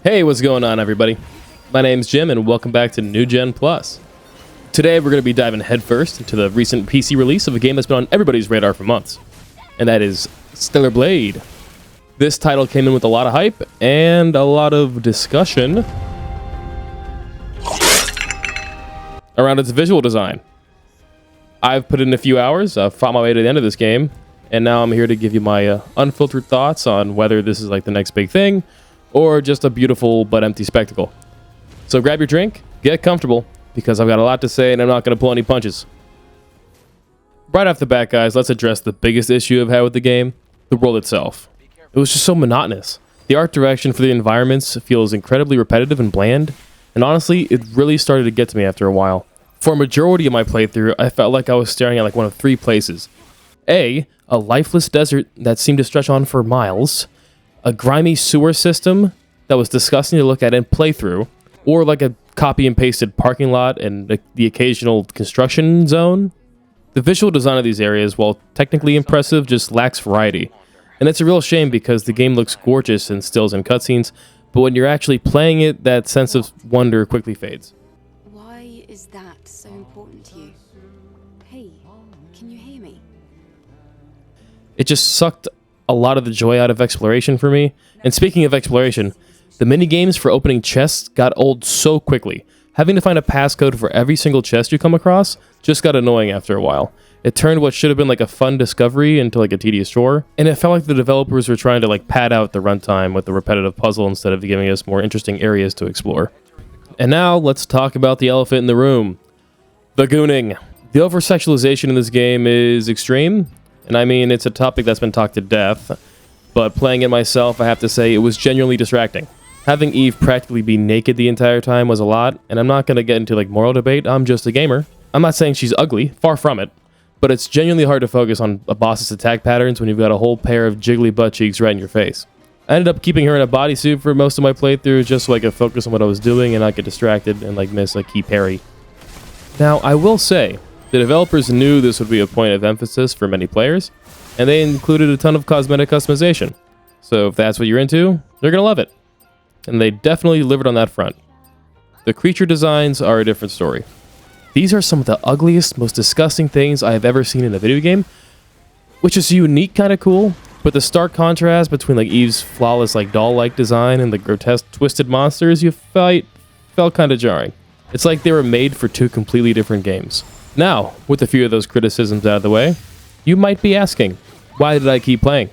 Hey, what's going on, everybody? My name's Jim, and welcome back to Newgen Plus. Today, we're going to be diving headfirst into the recent PC release of a game that's been on everybody's radar for months, and that is Stellar Blade. This title came in with a lot of hype and a lot of discussion around its visual design. I've put in a few hours, I've fought my way to the end of this game, and now I'm here to give you my unfiltered thoughts on whether this is like the next big thing or just a beautiful but empty spectacle. So grab your drink, get comfortable, because I've got a lot to say and I'm not going to pull any punches. Right off the bat, guys, let's address the biggest issue I've had with the game, the world itself. It was just so monotonous. The art direction for the environments feels incredibly repetitive and bland, and honestly, it really started to get to me after a while. For a majority of my playthrough, I felt like I was staring at like one of three places. A lifeless desert that seemed to stretch on for miles, a grimy sewer system that was disgusting to look at and play through, or like a copy and pasted parking lot and the occasional construction zone. The visual design of these areas, while technically impressive, just lacks variety. And it's a real shame because the game looks gorgeous in stills and cutscenes, but when you're actually playing it, that sense of wonder quickly fades. Why is that so important to you? Hey, can you hear me? It just sucked a lot of the joy out of exploration for me. And speaking of exploration, the mini-games for opening chests got old so quickly. Having to find a passcode for every single chest you come across just got annoying after a while. It turned what should have been like a fun discovery into like a tedious chore, and it felt like the developers were trying to like pad out the runtime with the repetitive puzzle instead of giving us more interesting areas to explore. And now let's talk about the elephant in the room. The gooning. The over-sexualization in this game is extreme, and I mean it's a topic that's been talked to death, but playing it myself, I have to say it was genuinely distracting. Having Eve practically be naked the entire time was a lot, and I'm not going to get into like moral debate, I'm just a gamer. I'm not saying she's ugly, far from it, but it's genuinely hard to focus on a boss's attack patterns when you've got a whole pair of jiggly butt cheeks right in your face. I ended up keeping her in a bodysuit for most of my playthrough just so I could focus on what I was doing and not get distracted and like miss a key parry. Now, I will say, the developers knew this would be a point of emphasis for many players, and they included a ton of cosmetic customization. So if that's what you're into, you're going to love it. And they definitely delivered on that front. The creature designs are a different story. These are some of the ugliest, most disgusting things I have ever seen in a video game, which is unique kind of cool, but the stark contrast between like Eve's flawless like doll-like design and the grotesque twisted monsters you fight felt kind of jarring. It's like they were made for two completely different games. Now, with a few of those criticisms out of the way, you might be asking, why did I keep playing?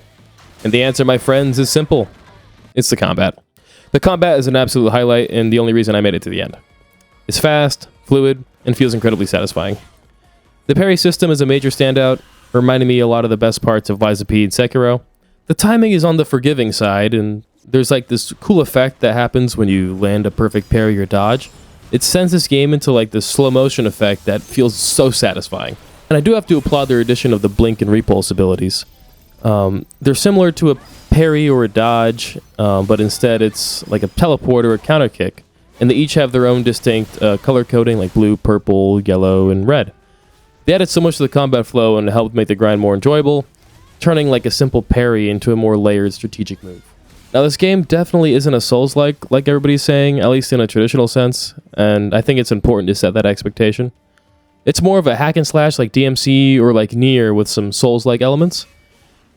And the answer, my friends, is simple. It's the combat. The combat is an absolute highlight and the only reason I made it to the end. It's fast, fluid, and feels incredibly satisfying. The parry system is a major standout, reminding me a lot of the best parts of Lies of P and Sekiro. The timing is on the forgiving side, and there's like this cool effect that happens when you land a perfect parry or dodge. It sends this game into like this slow motion effect that feels so satisfying. And I do have to applaud their addition of the blink and repulse abilities. They're similar to a parry or a dodge, but instead it's like a teleport or a counter kick. And they each have their own distinct color coding like blue, purple, yellow, and red. They added so much to the combat flow and helped make the grind more enjoyable, turning like a simple parry into a more layered strategic move. Now this game definitely isn't a Souls-like, like everybody's saying, at least in a traditional sense, and I think it's important to set that expectation. It's more of a hack and slash like DMC or like Nier with some Souls-like elements.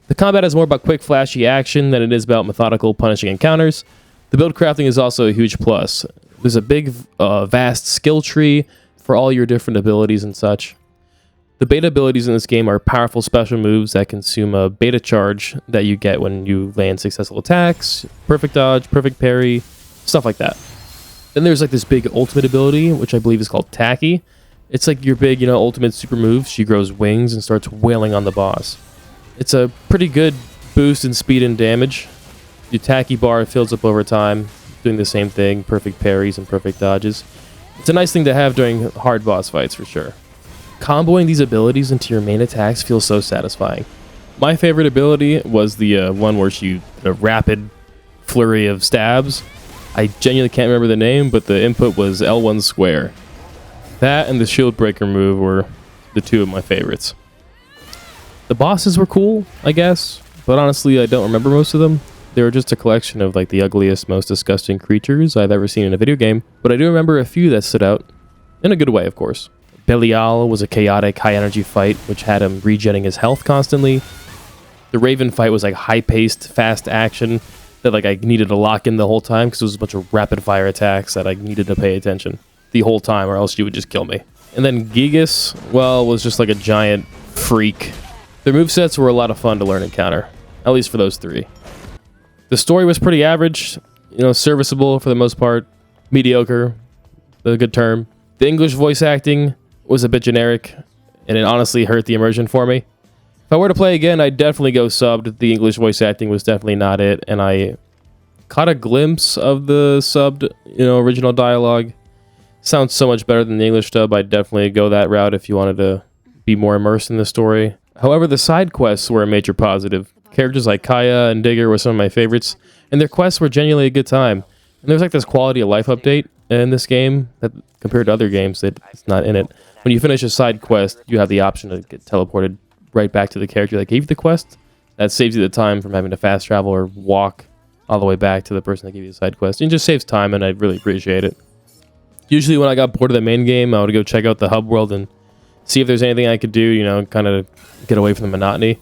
The combat is more about quick, flashy action than it is about methodical, punishing encounters. The build crafting is also a huge plus. There's a big, vast skill tree for all your different abilities and such. The beta abilities in this game are powerful special moves that consume a beta charge that you get when you land successful attacks, perfect dodge, perfect parry, stuff like that. Then there's like this big ultimate ability, which I believe is called Tacky. It's like your big, ultimate super move. She grows wings and starts wailing on the boss. It's a pretty good boost in speed and damage. Your Tacky bar fills up over time, doing the same thing, perfect parries and perfect dodges. It's a nice thing to have during hard boss fights for sure. Comboing these abilities into your main attacks feels so satisfying. My favorite ability was the one where she a rapid flurry of stabs. I genuinely can't remember the name, but the input was L1 square. That and the shield breaker move were the two of my favorites. The bosses were cool, I guess, but honestly I don't remember most of them. They were just a collection of like the ugliest, most disgusting creatures I've ever seen in a video game, but I do remember a few that stood out, in a good way of course. Belial was a chaotic, high-energy fight, which had him regenning his health constantly. The Raven fight was like high-paced, fast action that like I needed to lock in the whole time because it was a bunch of rapid-fire attacks that I needed to pay attention the whole time or else you would just kill me. And then Gigas, well, was just like a giant freak. Their movesets were a lot of fun to learn and counter, at least for those three. The story was pretty average, you know, serviceable for the most part, mediocre, a good term. The English voice acting was a bit generic, and it honestly hurt the immersion for me. If I were to play again, I'd definitely go subbed. The English voice acting was definitely not it, and I caught a glimpse of the subbed, you know, original dialogue. Sounds so much better than the English dub. I'd definitely go that route if you wanted to be more immersed in the story. However, the side quests were a major positive. Characters like Kaya and Digger were some of my favorites, and their quests were genuinely a good time. And there's like this quality of life update in this game that compared to other games that it's not in it. When you finish a side quest, you have the option to get teleported right back to the character that gave you the quest. That saves you the time from having to fast travel or walk all the way back to the person that gave you the side quest. It just saves time, and I really appreciate it. Usually when I got bored of the main game, I would go check out the hub world and see if there's anything I could do, you know, kind of get away from the monotony.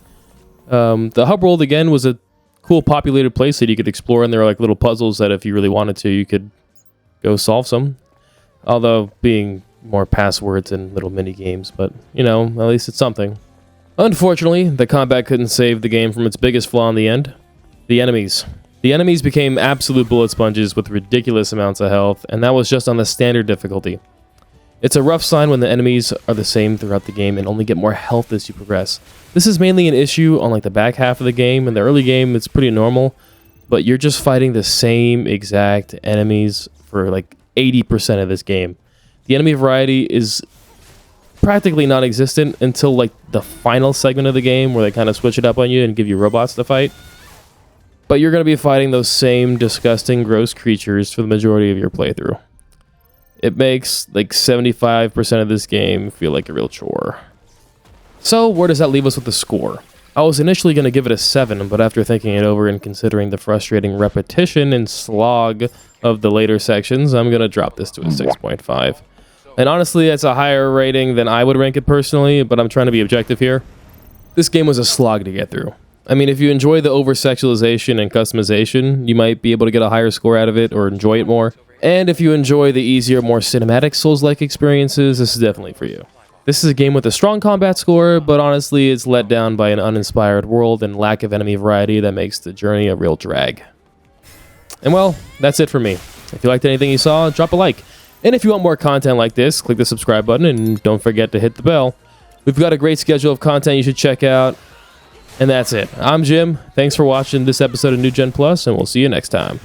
The hub world, again, was a cool populated place that you could explore, and there were like little puzzles that if you really wanted to, you could go solve some. Although being more passwords and little mini games, but you know, at least it's something. Unfortunately, the combat couldn't save the game from its biggest flaw in the end: the enemies. The enemies became absolute bullet sponges with ridiculous amounts of health, and that was just on the standard difficulty. It's a rough sign when the enemies are the same throughout the game and only get more health as you progress. This is mainly an issue on like the back half of the game. In the early game, it's pretty normal, but you're just fighting the same exact enemies for like 80% of this game. The enemy variety is practically non-existent until like the final segment of the game where they kind of switch it up on you and give you robots to fight. But you're going to be fighting those same disgusting, gross creatures for the majority of your playthrough. It makes like 75% of this game feel like a real chore. So where does that leave us with the score? I was initially going to give it a 7, but after thinking it over and considering the frustrating repetition and slog of the later sections, I'm going to drop this to a 6.5. And honestly, it's a higher rating than I would rank it personally, but I'm trying to be objective here. This game was a slog to get through. I mean, if you enjoy the over-sexualization and customization, you might be able to get a higher score out of it or enjoy it more. And if you enjoy the easier, more cinematic Souls-like experiences, this is definitely for you. This is a game with a strong combat score, but honestly, it's let down by an uninspired world and lack of enemy variety that makes the journey a real drag. And well, that's it for me. If you liked anything you saw, drop a like. And if you want more content like this, click the subscribe button and don't forget to hit the bell. We've got a great schedule of content you should check out. And that's it. I'm Jim. Thanks for watching this episode of Newgen Plus, and we'll see you next time.